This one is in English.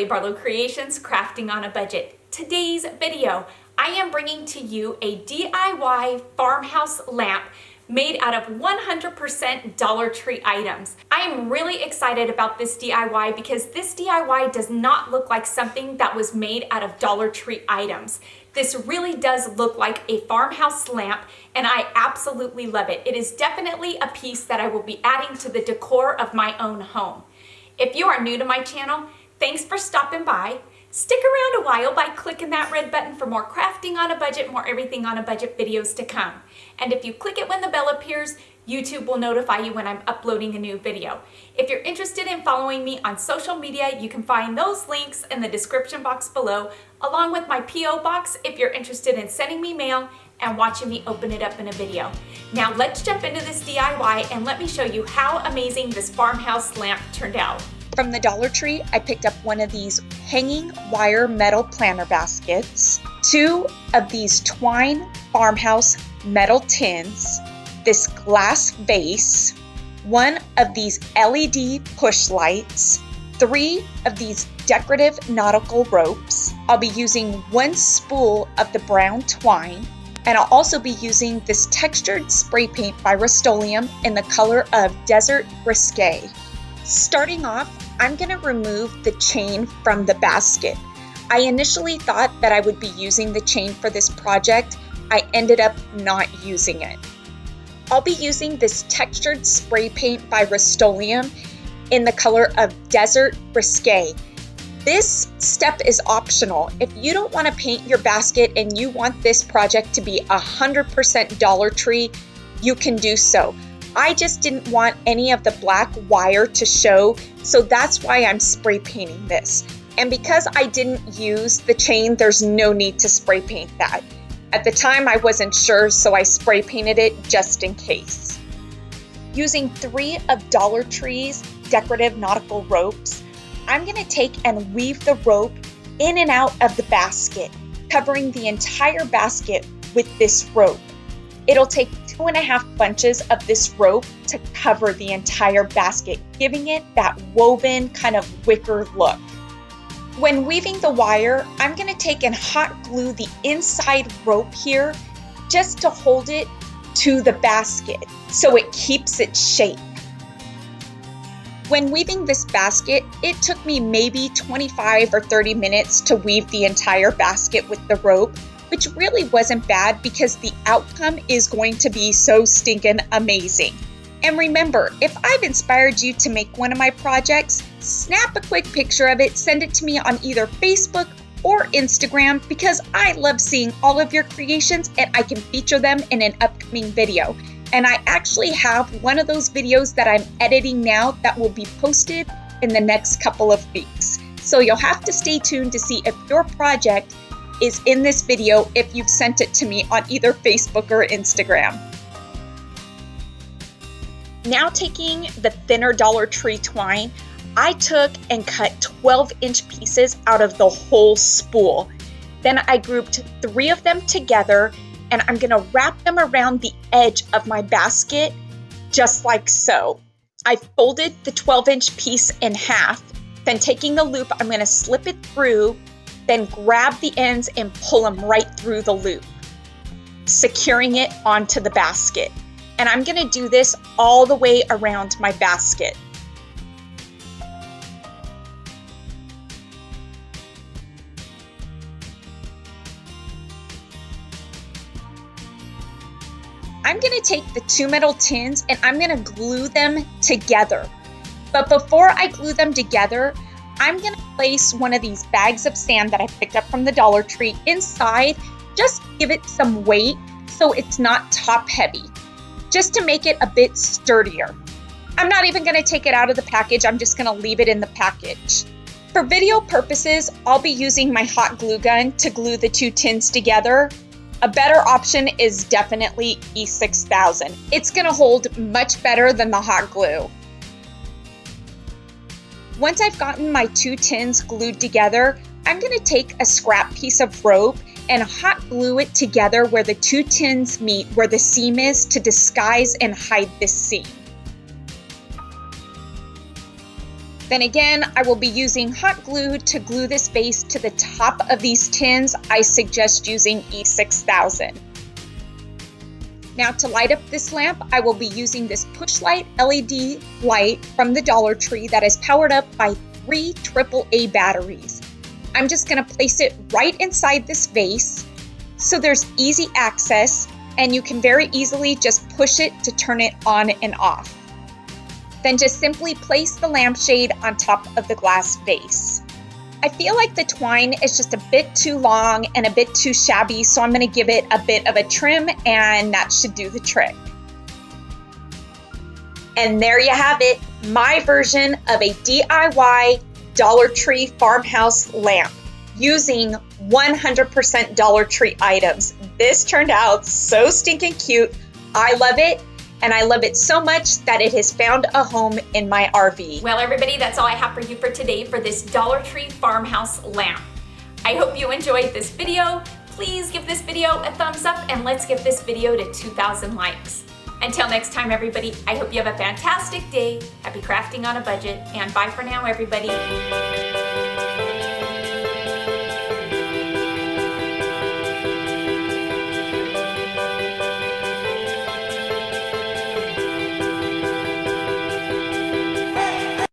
Barlow Creations, Crafting on a Budget. Today's video, I am bringing to you a DIY farmhouse lamp made out of 100% Dollar Tree items. I am really excited about this DIY because this DIY does not look like something that was made out of Dollar Tree items. This really does look like a farmhouse lamp, and I absolutely love it. It is definitely a piece that I will be adding to the decor of my own home. If you are new to my channel, thanks for stopping by. Stick around a while by clicking that red button for more crafting on a budget, more everything on a budget videos to come. And if you click it when the bell appears, YouTube will notify you when I'm uploading a new video. If you're interested in following me on social media, you can find those links in the description box below, along with my P.O. box if you're interested in sending me mail and watching me open it up in a video. Now let's jump into this DIY and let me show you how amazing this farmhouse lamp turned out. From the Dollar Tree, I picked up one of these hanging wire metal planter baskets, 2 of these twine farmhouse metal tins, this glass vase, 1 of these LED push lights, 3 of these decorative nautical ropes. I'll be using 1 spool of the brown twine, and I'll also be using this textured spray paint by Rust-Oleum in the color of Desert Risque. Starting off, I'm going to remove the chain from the basket. I initially thought that I would be using the chain for this project. I ended up not using it. I'll be using this textured spray paint by Rust-Oleum in the color of Desert Risque. This step is optional. If you don't want to paint your basket and you want this project to be 100% Dollar Tree, you can do so. I just didn't want any of the black wire to show, so that's why I'm spray painting this. And because I didn't use the chain, there's no need to spray paint that. At the time I wasn't sure, so I spray painted it just in case. Using 3 of Dollar Tree's decorative nautical ropes, I'm going to take and weave the rope in and out of the basket, covering the entire basket with this rope. It'll take 2.5 bunches of this rope to cover the entire basket, giving it that woven kind of wicker look. When weaving the wire, I'm going to take and hot glue the inside rope here just to hold it to the basket so it keeps its shape. When weaving this basket, it took me maybe 25 or 30 minutes to weave the entire basket with the rope, which really wasn't bad because the outcome is going to be so stinking amazing. And remember, if I've inspired you to make one of my projects, snap a quick picture of it, send it to me on either Facebook or Instagram because I love seeing all of your creations and I can feature them in an upcoming video. And I actually have one of those videos that I'm editing now that will be posted in the next couple of weeks. So you'll have to stay tuned to see if your project is in this video if you've sent it to me on either Facebook or Instagram. Now taking the thinner Dollar Tree twine, I took and cut 12-inch pieces out of the whole spool. Then I grouped 3 of them together and I'm going to wrap them around the edge of my basket just like so. I folded the 12-inch piece in half, then taking the loop, I'm going to slip it through, then grab the ends and pull them right through the loop, securing it onto the basket. And I'm going to do this all the way around my basket. I'm going to take the 2 metal tins and I'm going to glue them together. But before I glue them together, I'm going to place one of these bags of sand that I picked up from the Dollar Tree inside, just give it some weight so it's not top heavy, just to make it a bit sturdier. I'm not even going to take it out of the package, I'm just going to leave it in the package. For video purposes, I'll be using my hot glue gun to glue the 2 tins together. A better option is definitely E6000. It's going to hold much better than the hot glue. Once I've gotten my 2 tins glued together, I'm going to take a scrap piece of rope and hot glue it together where the 2 tins meet, where the seam is, to disguise and hide this seam. Then again, I will be using hot glue to glue this base to the top of these tins. I suggest using E6000. Now to light up this lamp, I will be using this push light LED light from the Dollar Tree that is powered up by 3 AAA batteries. I'm just gonna place it right inside this vase so there's easy access and you can very easily just push it to turn it on and off. Then just simply place the lampshade on top of the glass vase. I feel like the twine is just a bit too long and a bit too shabby, so I'm going to give it a bit of a trim and that should do the trick. And there you have it, my version of a DIY Dollar Tree farmhouse lamp using 100% Dollar Tree items. This turned out so stinking cute. I love it. And I love it so much that it has found a home in my RV. Well, everybody, that's all I have for you for today for this Dollar Tree farmhouse lamp. I hope you enjoyed this video. Please give this video a thumbs up and let's get this video to 2,000 likes. Until next time, everybody, I hope you have a fantastic day. Happy crafting on a budget, and bye for now, everybody.